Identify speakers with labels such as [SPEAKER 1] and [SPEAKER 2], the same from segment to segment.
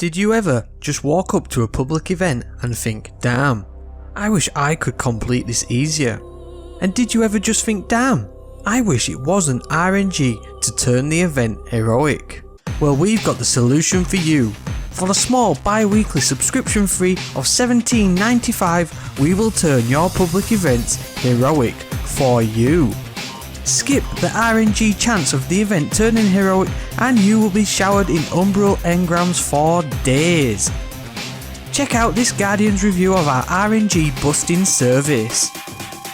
[SPEAKER 1] Did you ever just walk up to a public event and think, damn, I wish I could complete this easier? And did you ever just think, damn, I wish it wasn't RNG to turn the event heroic? Well, we've got the solution for you. For a small bi-weekly subscription fee of $17.95, we will turn your public events heroic for you. Skip the RNG chance of the event turning heroic and you will be showered in Umbral engrams for days. Check out this Guardian's review of our RNG busting service.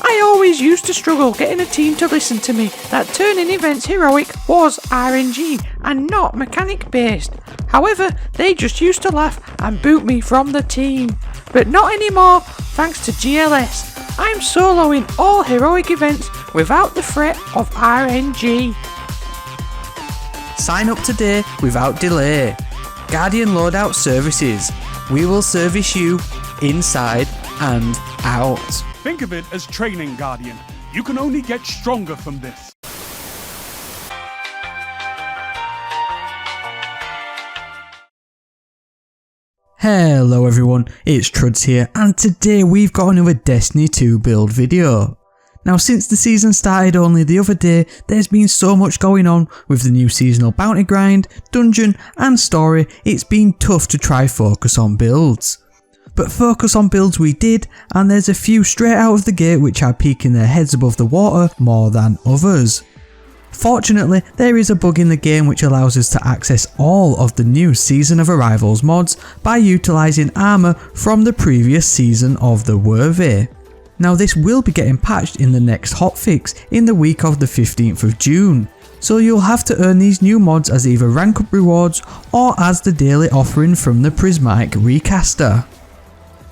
[SPEAKER 2] I always used to struggle getting a team to listen to me that turning events heroic was RNG and not mechanic based. However, they just used to laugh and boot me from the team. But not anymore, thanks to GLS. I'm soloing all heroic events without the threat of RNG.
[SPEAKER 1] Sign up today without delay. Guardian Loadout Services. We will service you inside and out.
[SPEAKER 3] Think of it as training, Guardian. You can only get stronger from this.
[SPEAKER 1] Hello everyone, it's Truds here, and today we've got another Destiny 2 build video. Now, since the season started only the other day, there's been so much going on with the new seasonal bounty grind, dungeon and story, it's been tough to try focus on builds. But focus on builds we did, and there's a few straight out of the gate which are peeking their heads above the water more than others. Fortunately, there is a bug in the game which allows us to access all of the new Season of Arrivals mods by utilising armour from the previous season of the Worthy. Now, this will be getting patched in the next hotfix in the week of the 15th of June, so you'll have to earn these new mods as either rank up rewards or as the daily offering from the Prismatic Recaster.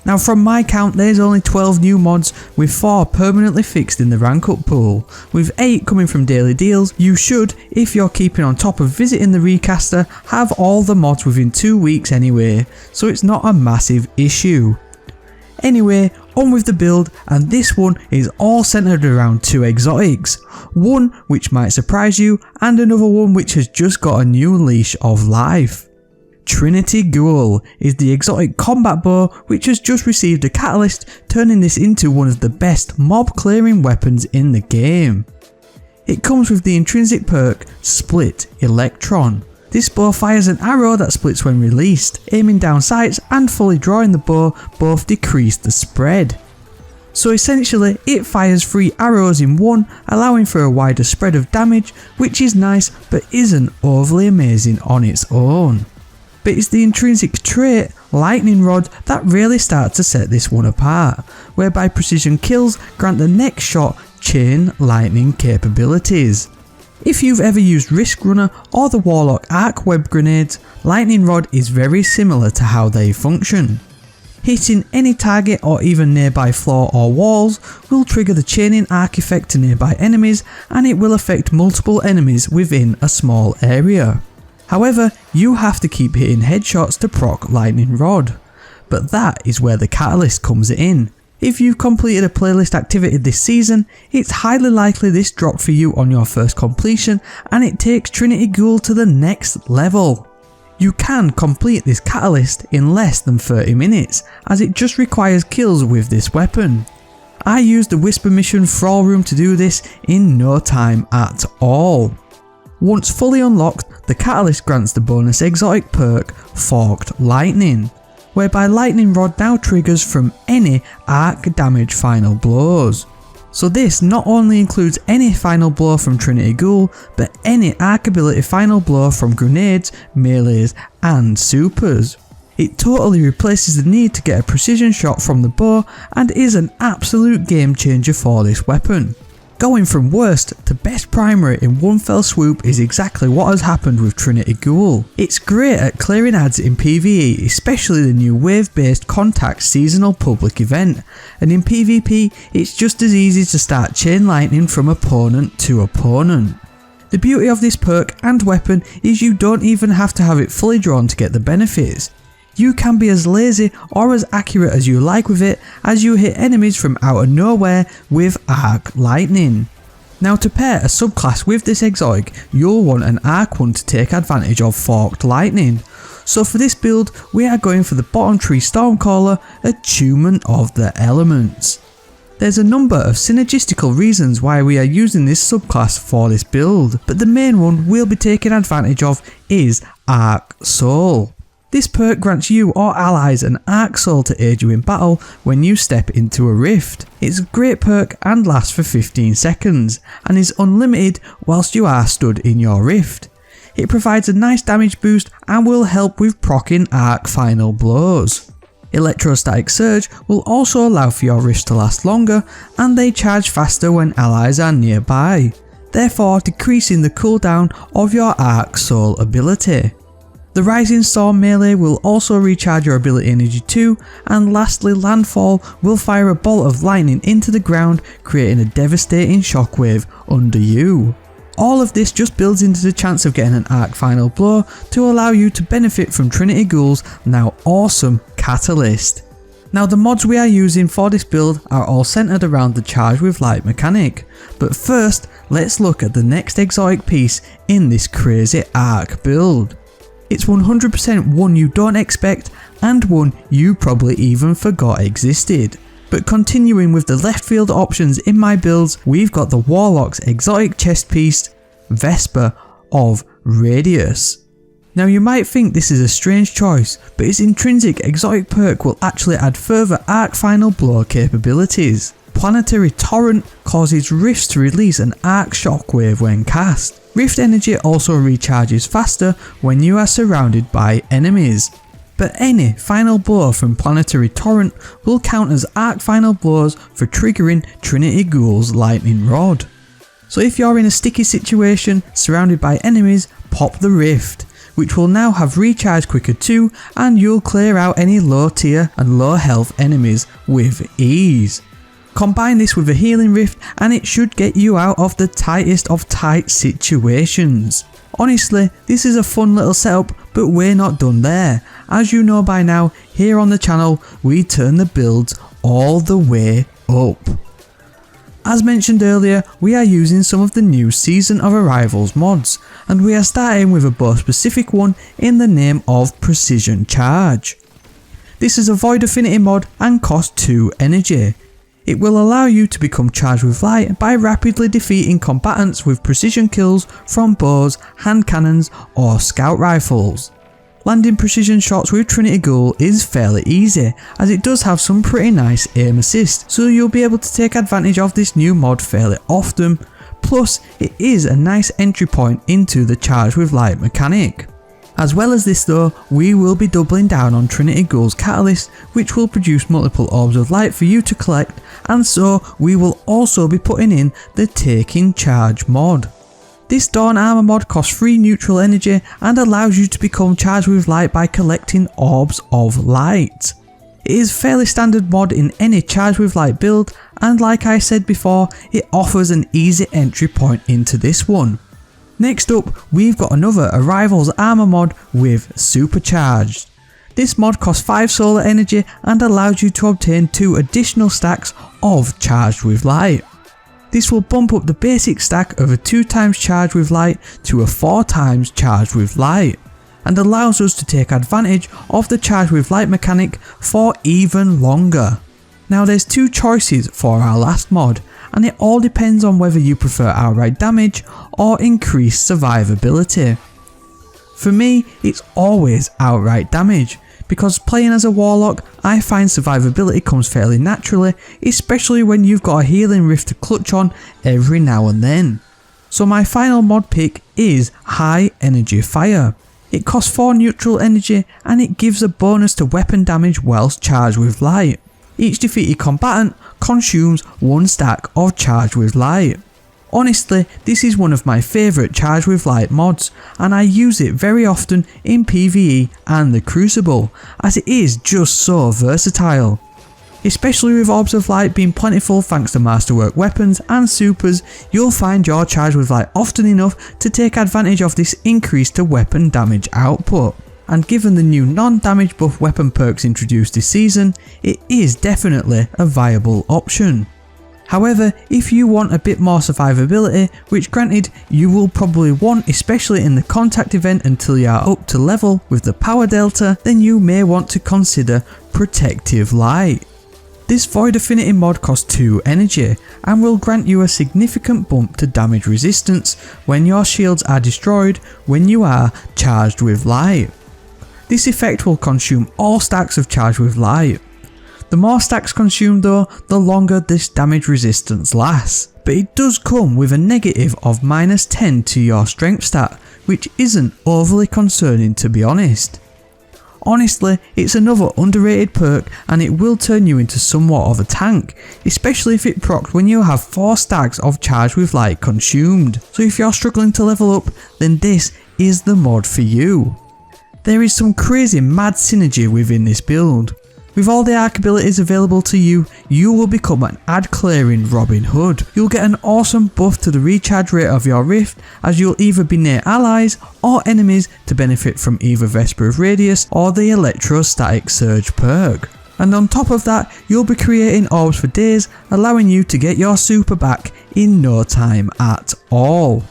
[SPEAKER 1] Now, from my count, there's only 12 new mods with 4 permanently fixed in the rank up pool. With 8 coming from daily deals, you should, if you're keeping on top of visiting the Recaster, have all the mods within 2 weeks anyway, so it's not a massive issue. Anyway, on with the build, and this one is all centered around 2 exotics. One which might surprise you, and another one which has just got a new leash of life. Trinity Ghoul is the exotic combat bow which has just received a catalyst, turning this into one of the best mob clearing weapons in the game. It comes with the intrinsic perk Split Electron. This bow fires an arrow that splits when released. Aiming down sights and fully drawing the bow both decrease the spread. So essentially it fires 3 arrows in one, allowing for a wider spread of damage, which is nice but isn't overly amazing on its own. But it's the intrinsic trait, Lightning Rod, that really starts to set this one apart, whereby precision kills grant the next shot chain lightning capabilities. If you've ever used Risk Runner or the Warlock Arc Web Grenades, Lightning Rod is very similar to how they function. Hitting any target or even nearby floor or walls will trigger the chaining arc effect to nearby enemies, and it will affect multiple enemies within a small area. However, you have to keep hitting headshots to proc Lightning Rod. But that is where the catalyst comes in. If you've completed a playlist activity this season, it's highly likely this dropped for you on your first completion, and it takes Trinity Ghoul to the next level. You can complete this catalyst in less than 30 minutes, as it just requires kills with this weapon. I used the Whisper Mission Thrall Room to do this in no time at all. Once fully unlocked, the catalyst grants the bonus exotic perk Forked Lightning, whereby Lightning Rod now triggers from any arc damage final blows. So this not only includes any final blow from Trinity Ghoul, but any arc ability final blow from grenades, melees and supers. It totally replaces the need to get a precision shot from the bow and is an absolute game changer for this weapon. Going from worst to best primary in one fell swoop is exactly what has happened with Trinity Ghoul. It's great at clearing ads in PvE, especially the new wave-based contact seasonal public event, and in PvP it's just as easy to start chain lightning from opponent to opponent. The beauty of this perk and weapon is you don't even have to have it fully drawn to get the benefits. You can be as lazy or as accurate as you like with it, as you hit enemies from out of nowhere with arc lightning. Now to pair a subclass with this exotic, you'll want an arc one to take advantage of forked lightning. So for this build, we are going for the bottom tree Stormcaller, Attunement of the Elements. There's a number of synergistical reasons why we are using this subclass for this build, but the main one we'll be taking advantage of is Arc Soul. This perk grants you or allies an Arc Soul to aid you in battle when you step into a rift. It's a great perk and lasts for 15 seconds, and is unlimited whilst you are stood in your rift. It provides a nice damage boost and will help with proccing arc final blows. Electrostatic Surge will also allow for your rifts to last longer, and they charge faster when allies are nearby, therefore decreasing the cooldown of your Arc Soul ability. The Rising Storm melee will also recharge your ability energy too, and lastly Landfall will fire a bolt of lightning into the ground, creating a devastating shockwave under you. All of this just builds into the chance of getting an arc final blow to allow you to benefit from Trinity Ghoul's now awesome Catalyst. Now the mods we are using for this build are all centered around the Charge with Light mechanic, but first let's look at the next exotic piece in this crazy arc build. It's 100% one you don't expect and one you probably even forgot existed. But continuing with the left field options in my builds, we've got the Warlock's exotic chest piece, Vesper of Radius. Now you might think this is a strange choice, but its intrinsic exotic perk will actually add further arc final blow capabilities. Planetary Torrent causes rifts to release an arc shockwave when cast. Rift energy also recharges faster when you are surrounded by enemies. But any final blow from Planetary Torrent will count as arc final blows for triggering Trinity Ghoul's Lightning Rod. So if you're in a sticky situation surrounded by enemies, pop the Rift, which will now have recharge quicker too, and you'll clear out any low tier and low health enemies with ease. Combine this with a healing rift and it should get you out of the tightest of tight situations. Honestly, this is a fun little setup, but we're not done there. As you know by now, here on the channel we turn the builds all the way up. As mentioned earlier, we are using some of the new Season of Arrivals mods, and we are starting with a bow specific one in the name of Precision Charge. This is a Void Affinity mod and costs 2 energy. It will allow you to become charged with light by rapidly defeating combatants with precision kills from bows, hand cannons or scout rifles. Landing precision shots with Trinity Ghoul is fairly easy, as it does have some pretty nice aim assist, so you'll be able to take advantage of this new mod fairly often, plus it is a nice entry point into the charge with light mechanic. As well as this though, we will be doubling down on Trinity Ghoul's Catalyst, which will produce multiple orbs of light for you to collect, and so we will also be putting in the Taking Charge mod. This Dawn Armour mod costs 3 neutral energy and allows you to become charged with light by collecting orbs of light. It is a fairly standard mod in any charge with light build, and like I said before, it offers an easy entry point into this one. Next up, we've got another Arrivals Armour mod with Supercharged. This mod costs 5 solar energy and allows you to obtain 2 additional stacks of Charged with Light. This will bump up the basic stack of a 2x Charged with Light to a 4x Charged with Light, and allows us to take advantage of the Charged with Light mechanic for even longer. Now there's 2 choices for our last mod, and it all depends on whether you prefer outright damage or increased survivability. For me, it's always outright damage, because playing as a Warlock, I find survivability comes fairly naturally, especially when you've got a healing rift to clutch on every now and then. So my final mod pick is High Energy Fire. It costs 4 neutral energy and it gives a bonus to weapon damage whilst charged with light. Each defeated combatant consumes 1 stack of Charged with Light. Honestly, this is one of my favourite Charged with Light mods, and I use it very often in PvE and the Crucible, as it is just so versatile. Especially with Orbs of Light being plentiful thanks to Masterwork weapons and supers, you'll find your Charged with Light often enough to take advantage of this increase to weapon damage output. And given the new non-damage buff weapon perks introduced this season, it is definitely a viable option. However, if you want a bit more survivability, which granted you will probably want especially in the contact event until you are up to level with the power delta, then you may want to consider Protective Light. This Void Affinity mod costs 2 energy and will grant you a significant bump to damage resistance when your shields are destroyed when you are charged with light. This effect will consume all stacks of Charged with Light. The more stacks consumed though, the longer this damage resistance lasts, but it does come with a negative of -10 to your strength stat, which isn't overly concerning to be honest. Honestly, it's another underrated perk and it will turn you into somewhat of a tank, especially if it procs when you have 4 stacks of Charged with Light consumed, so if you're struggling to level up, then this is the mod for you. There is some crazy mad synergy within this build. With all the arc abilities available to you, you will become an ad clearing Robin Hood. You'll get an awesome buff to the recharge rate of your rift, as you'll either be near allies or enemies to benefit from either Vesper of Radius or the Electrostatic Surge perk. And on top of that, you'll be creating orbs for days, allowing you to get your super back in no time at all.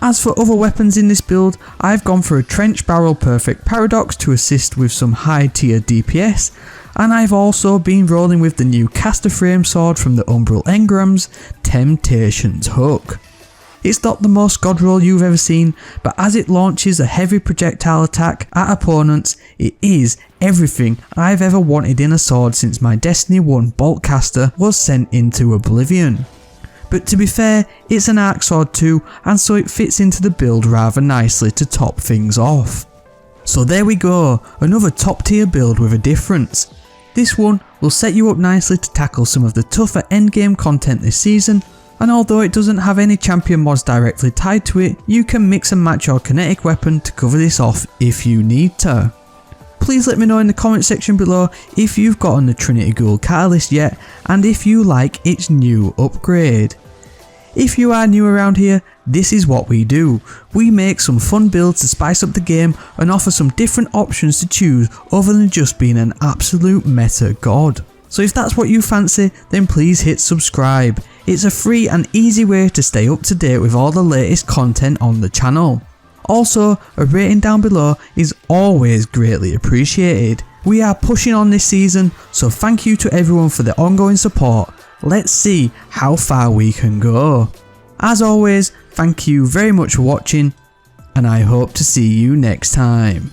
[SPEAKER 1] As for other weapons in this build, I've gone for a Trench Barrel Perfect Paradox to assist with some high tier DPS, and I've also been rolling with the new caster frame sword from the Umbral Engrams, Temptation's Hook. It's not the most god roll you've ever seen, but as it launches a heavy projectile attack at opponents, it is everything I've ever wanted in a sword since my Destiny 1 Bolt Caster was sent into oblivion. But to be fair, it's an arc sword too, and so it fits into the build rather nicely to top things off. So there we go, another top tier build with a difference. This one will set you up nicely to tackle some of the tougher endgame content this season, and although it doesn't have any champion mods directly tied to it, you can mix and match your kinetic weapon to cover this off if you need to. Please let me know in the comment section below if you've gotten the Trinity Ghoul Catalyst yet, and if you like its new upgrade. If you are new around here, this is what we do. We make some fun builds to spice up the game and offer some different options to choose other than just being an absolute meta god. So if that's what you fancy, then please hit subscribe. It's a free and easy way to stay up to date with all the latest content on the channel. Also, a rating down below is always greatly appreciated. We are pushing on this season, so thank you to everyone for the ongoing support. Let's see how far we can go. As always, thank you very much for watching, and I hope to see you next time.